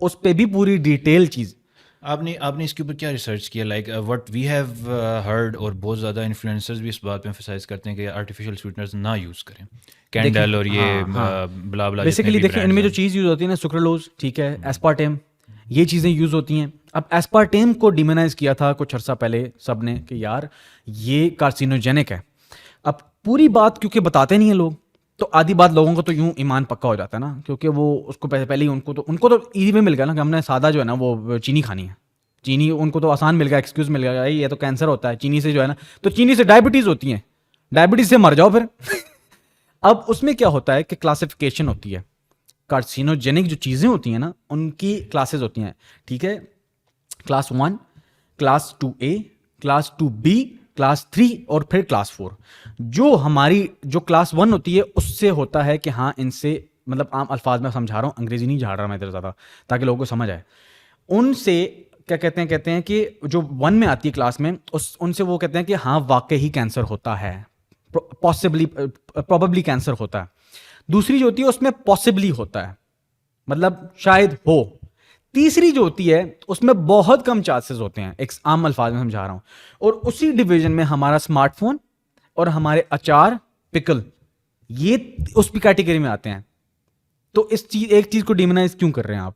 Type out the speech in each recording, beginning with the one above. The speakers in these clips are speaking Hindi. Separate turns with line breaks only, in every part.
उस पर भी पूरी डिटेल चीज़।
आपने इसके ऊपर क्या रिसर्च किया? Like what we have heard, और बहुत ज़्यादा इन्फ्लुएंसर्स भी इस बात पे एम्फसाइज करते हैं कि आर्टिफिशियल स्वीटनर्स ना यूज़ करें,
देखिए,
कैंडल और ये
हाँ हाँ,
ब्ला ब्ला जितने
बेसिकली
भी
देखिए,
ब्रांड्स
इनमें जो
हैं।
चीज़ यूज़ होती है ना, सुक्रोलोज, ठीक है, एस्पार्टेम, ये चीज़ें यूज़ होती हैं। अब एस्पार्टेम को डिमोनाइज किया था कुछ अर्सा पहले सब ने कि यार ये कार्सिनोजेनिक है। अब पूरी बात क्योंकि बताते नहीं हैं लोग, तो आधी बात लोगों को तो यूं ईमान पक्का हो जाता है ना, क्योंकि वो उसको पहले ही उनको तो इजी में मिल गया ना कि हमने सादा जो है ना वो चीनी खानी है। चीनी उनको तो आसान मिल गया, एक्सक्यूज मिल गया, ये तो कैंसर होता है चीनी से जो है ना, तो चीनी से डायबिटीज़ होती है, डायबिटीज़ से मर जाओ फिर। अब उसमें क्या होता है कि क्लासिफिकेशन होती है, कार्सिनोजेनिक जो चीज़ें होती हैं ना उनकी क्लासेस होती हैं, ठीक है। Class 1, class 2A, class 2B, class 3 और फिर क्लास 4। जो हमारी जो क्लास 1 होती है उससे होता है कि हाँ इनसे, मतलब आम अल्फाज में समझा रहा हूँ, अंग्रेजी नहीं झाड़ रहा मैं इधर ज़्यादा, ताकि लोगों को समझ आए। उनसे क्या कहते हैं कि जो 1 में आती है क्लास में, उनसे वो कहते हैं कि हाँ वाकई ही कैंसर होता है, पॉसिबली प्रोबेबली कैंसर होता है। दूसरी जो होती है उसमें पॉसिबली होता है, मतलब शायद हो। तीसरी जो होती है उसमें बहुत कम चांसेस होते हैं, एक आम अल्फाज में समझा रहा हूं। और उसी डिवीजन में हमारा स्मार्टफोन और हमारे अचार, पिकल, ये उस कैटेगरी में आते हैं। तो एक चीज को डिमोनाइज क्यों कर रहे हैं आप?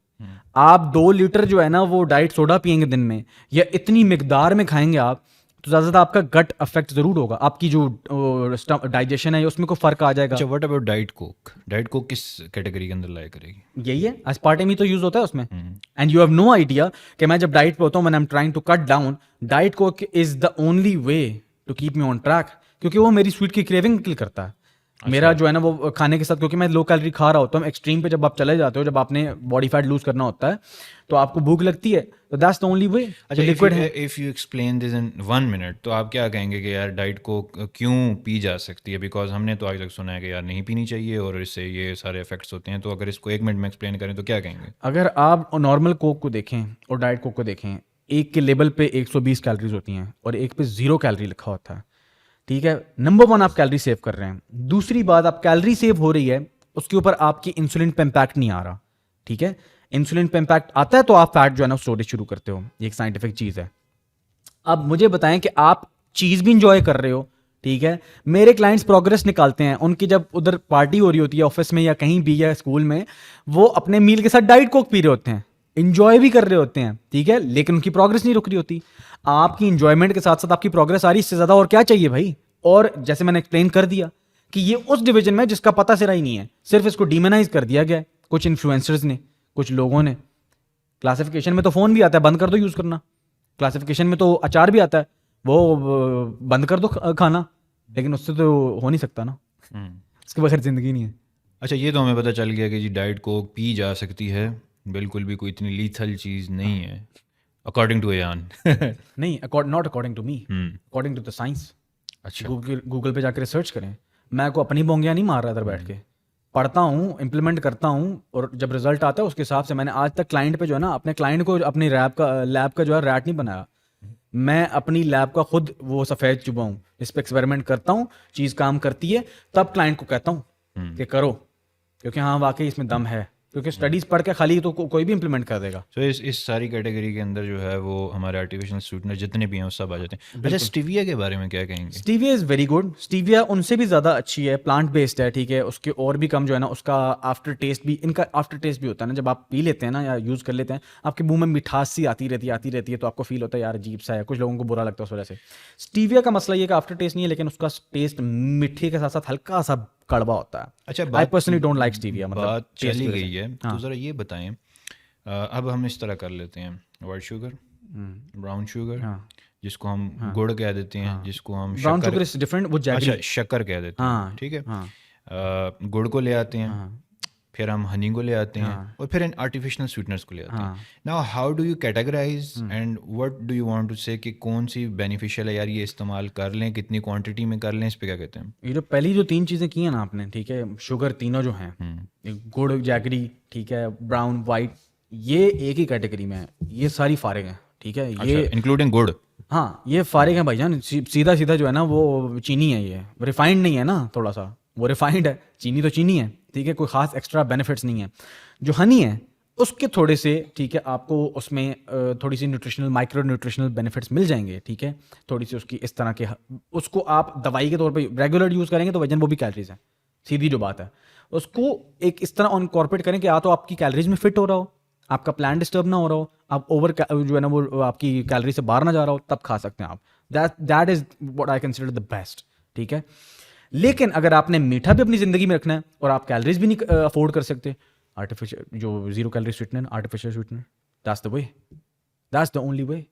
आप 2 लीटर जो है ना वो डाइट सोडा पियेंगे दिन में, या इतनी मिकदार में खाएंगे आप, तो ज़्यादा ज़्यादा आपका गट अफेक्ट ज़रूर होगा, आपकी जो डाइजेशन है उसमें कोई फ़र्क आ जाएगा।
अच्छा, what about diet Coke? Diet Coke किस कैटेगरी के अंदर लाया करेगी?
यही है, एस्पार्टेम ही तो यूज़ होता है उसमें। And you have no idea कि मैं जब डाइट पे होता हूँ, when I am trying to cut down, diet coke is the only way to keep me on track, क्योंकि वो मेरी स्वीट की क्रेविंग किल करता है। मेरा जो है ना वो खाने के साथ, क्योंकि मैं लो कैलोरी खा रहा होता हूँ, एक्सट्रीम पे जब आप चले जाते हो, जब आपने बॉडी फैट लूज करना होता है तो आपको भूख लगती है, तो दैट्स द ओनली वे।
अच्छा,
लिक्विड है।
If you explain this in 1 minute, तो आप क्या कहेंगे कि यार डाइट को क्यों पी जा सकती है? बिकॉज हमने तो आज तक सुना है कि यार नहीं पीनी चाहिए और इससे ये सारे इफेक्ट्स होते हैं, तो अगर इसको 1 मिनट में एक्सप्लेन करें तो क्या कहेंगे?
अगर आप नॉर्मल कोक को देखें और डाइट कोक को देखें, एक के लेबल पे 120 कैलोरीज होती हैं और एक पे 0 कैलोरी लिखा होता है, ठीक है। नंबर 1 आप कैलोरी सेव कर रहे हैं। दूसरी बात, आप कैलोरी सेव हो रही है, उसके ऊपर आपकी इंसुलिन पे इम्पैक्ट नहीं आ रहा, ठीक है। इंसुलिन पे इम्पैक्ट आता है तो आप फैट जो है ना स्टोरेज शुरू करते हो, ये एक साइंटिफिक चीज़ है। अब मुझे बताएं कि आप चीज़ भी इंजॉय कर रहे हो, ठीक है। मेरे क्लाइंट्स प्रोग्रेस निकालते हैं, उनकी जब उधर पार्टी हो रही होती है ऑफिस में या कहीं भी या स्कूल में, वो अपने मील के साथ डाइट कोक पी रहे होते हैं, इंजॉय भी कर रहे होते हैं, ठीक है, लेकिन उनकी प्रोग्रेस नहीं रुक रही होती। आपकी इंजॉयमेंट के साथ साथ आपकी प्रोग्रेस आ रही, इससे ज़्यादा और क्या चाहिए भाई? और जैसे मैंने एक्सप्लेन कर दिया कि ये उस डिवीजन में जिसका पता सिरा ही नहीं है, सिर्फ इसको डिमोनाइज कर दिया गया है कुछ इन्फ्लुएंसर्स ने, कुछ लोगों ने। क्लासिफिकेशन में तो फ़ोन भी आता है, बंद कर दो यूज़ करना। क्लासिफिकेशन में तो अचार भी आता है, वो बंद कर दो खाना, लेकिन उससे तो हो नहीं सकता ना, उसके बगैर ज़िंदगी नहीं है।
अच्छा, ये तो हमें पता चल गया कि जी डाइट कोक पी जा सकती है, बिल्कुल भी कोई इतनी लीथल चीज़ नहीं है अकॉर्डिंग टू एयान।
नहीं, not according to me, according to the science.
अच्छा,
गूगल पे जाकर रिसर्च करें। मैं को अपनी बोंगियाँ नहीं मार रहा इधर बैठ के, पढ़ता हूँ, इंप्लीमेंट करता हूँ, और जब रिजल्ट आता है उसके हिसाब से। मैंने आज तक क्लाइंट पे जो है ना, अपने क्लाइंट को अपनी लैब का जो है रैट नहीं बनाया। मैं अपनी लैब का खुद वो सफ़ेद चुबा हूँ, इस पर एक्सपेरिमेंट करता हूँ, चीज़ काम करती है तब क्लाइंट को कहता हूँ कि करो, क्योंकि हाँ वाकई इसमें दम है। क्योंकि स्टडीज़ पढ़ के खाली तो कोई भी इंप्लीमेंट कर देगा।
तो इस सारी कैटेगरी के अंदर जो है वो हमारे आर्टिफिशियल स्वीटनर जितने भी हैं वो सब आ जाते हैं। अच्छा, स्टीविया के बारे में क्या कहेंगे?
Stevia is very good. Stevia उनसे भी ज़्यादा अच्छी है, प्लांट बेस्ड है, ठीक है। उसके और भी कम जो है ना, उसका आफ्टर टेस्ट भी, इनका आफ्टर टेस्ट भी होता है ना, जब आप पी लेते हैं ना या यूज़ कर लेते हैं, आपके मुंह में मिठास सी आती रहती है, तो आपको फील होता है यार अजीब सा है, कुछ लोगों को बुरा लगता है उस वजह से। स्टीविया का मसला ये कि आफ्टर टेस्ट नहीं है, लेकिन उसका टेस्ट मीठे के साथ साथ हल्का सा कड़वा होता है।
अच्छा,
I personally don't like stevia, मतलब
बात
taste
चली
की वजह
गई
से।
है तो ज़रा ये बताएं, अब हम इस तरह कर लेते हैं, वाइट शुगर, ब्राउन शुगर, जिसको हम गुड़ कह देते हैं, जिसको हम
ब्राउन
शक्कर,
शुगर इज डिफरेंट, वो जैगरी।
अच्छा शक्कर कह देते हैं, ठीक है। गुड़ को ले आते हैं, फिर हम हनी को ले आते हैं, और फिर इन आर्टिफिशियल स्वीटनर्स को ले आते हैं। Now how do you categorize and what do you want to say कि कौन सी बेनिफिशियल है यार, ये इस्तेमाल कर लें, कितनी क्वांटिटी में कर लें, इस पे क्या कहते हैं?
ये जो पहली जो 3 चीज़ें की हैं ना आपने, ठीक है, शुगर तीनों जो हैं, गुड़, जैगरी, ठीक है, ब्राउन, वाइट, ये एक ही कैटेगरी में है, ये सारी फारिग हैं, ठीक है। ये
इंक्लूडिंग गुड़?
हाँ, ये फारिग हैं भाईजान, सीधा सीधा जो है ना वो चीनी है, ये रिफाइंड नहीं है ना, थोड़ा सा वो रिफाइंड है, चीनी तो चीनी है, ठीक है, कोई खास एक्स्ट्रा बेनिफिट्स नहीं है। जो हनी है उसके थोड़े से, ठीक है, आपको उसमें थोड़ी सी न्यूट्रिशनल, माइक्रो न्यूट्रिशनल बेनिफिट्स मिल जाएंगे, ठीक है, थोड़ी सी उसकी इस तरह के, उसको आप दवाई के तौर पे रेगुलर यूज़ करेंगे तो वजन वो भी कैलोरीज है, सीधी जो बात है। उसको एक इस तरह इनकॉर्पोरेट करें कि या तो आपकी कैलोरीज में फिट हो रहा हो, आपका प्लान डिस्टर्ब ना हो रहा हो, आप ओवर जो है ना वो आपकी कैलोरी से बाहर ना जा रहा हो, तब खा सकते हैं आप। That is what I consider the best, ठीक है। लेकिन अगर आपने मीठा भी अपनी ज़िंदगी में रखना है और आप कैलोरीज भी नहीं अफोर्ड कर सकते, आर्टिफिशियल जो zero calorie sweetener, artificial sweetener, that's the way, that's the only way.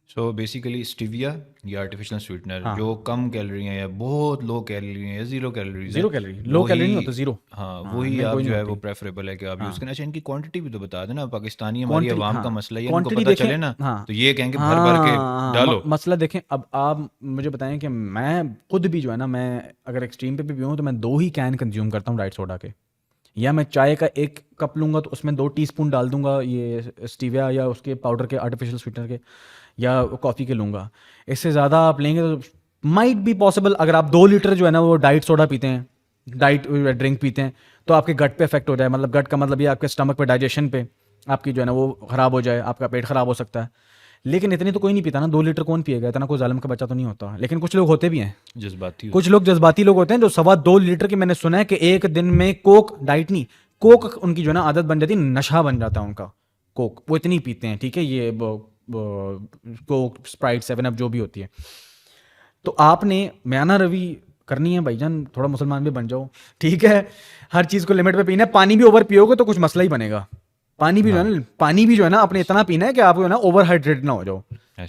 So basically stevia या आर्टिफिशियल स्वीटनर जो कम कैलोरी हैं या बहुत लो कैलोरी हैं या zero calories
zero calorie, low calorie नहीं होता, जीरो।
हाँ वही आप जो है वो प्रेफरेबल है कि आप यूज़ करें। अच्छा इनकी क्वांटिटी भी तो बता देना, पाकिस्तानी हमारी आवाम का मसला है, इनको पता चले ना तो ये कहेंगे भर भर के डालो।
मसला देखें, अब आप मुझे बताएं कि मैं खुद भी जो है ना, मैं अगर एक्सट्रीम पे भी हूँ तो मैं 2 ही कैन कंज्यूम करता हूँ डाइट सोडा के, या मैं चाय का 1 कप लूँगा तो उसमें 2 टीस्पून डाल दूंगा ये स्टीविया या उसके पाउडर के, आर्टिफिशियल स्वीटनर के, या कॉफ़ी के लूँगा। इससे ज़्यादा आप लेंगे तो माइट बी पॉसिबल, अगर आप 2 लीटर जो है ना वो डाइट सोडा पीते हैं, डाइट ड्रिंक पीते हैं, तो आपके गट पे इफेक्ट हो जाए, मतलब गट का मतलब ये आपके स्टमक पे, डाइजेशन पे आपकी जो है ना वो ख़राब हो जाए, आपका पेट ख़राब हो सकता है। लेकिन इतनी तो कोई नहीं पीता ना, 2 लीटर कौन पिएगा, इतना कोई जालिम का बच्चा तो नहीं होता। लेकिन कुछ लोग होते भी हैं,
जज्बाती
कुछ लोग जज्बाती लोग होते हैं जो 2.25 लीटर की, मैंने सुना है कि एक दिन में कोक, डाइट नहीं, कोक उनकी जो है ना आदत बन जाती है, नशा बन जाता है उनका कोक, वो इतनी पीते हैं, ठीक है, ये कोक, स्प्राइट, 7 अप जो भी होती है। तो आपने म्याना रवि करनी है भाईजान, थोड़ा मुसलमान भी बन जाओ, ठीक है, हर चीज़ को लिमिट पे पीना है। पानी भी ओवर पियोगे तो कुछ मसला ही बनेगा। पानी भी जो है ना, पानी भी जो है ना अपने इतना पीना है कि आपको ना ओवर हाइड्रेट ना हो जाओ,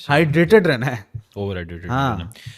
हाइड्रेटेड रहना है,
ओवर हाइड्रेटेड।
हाँ।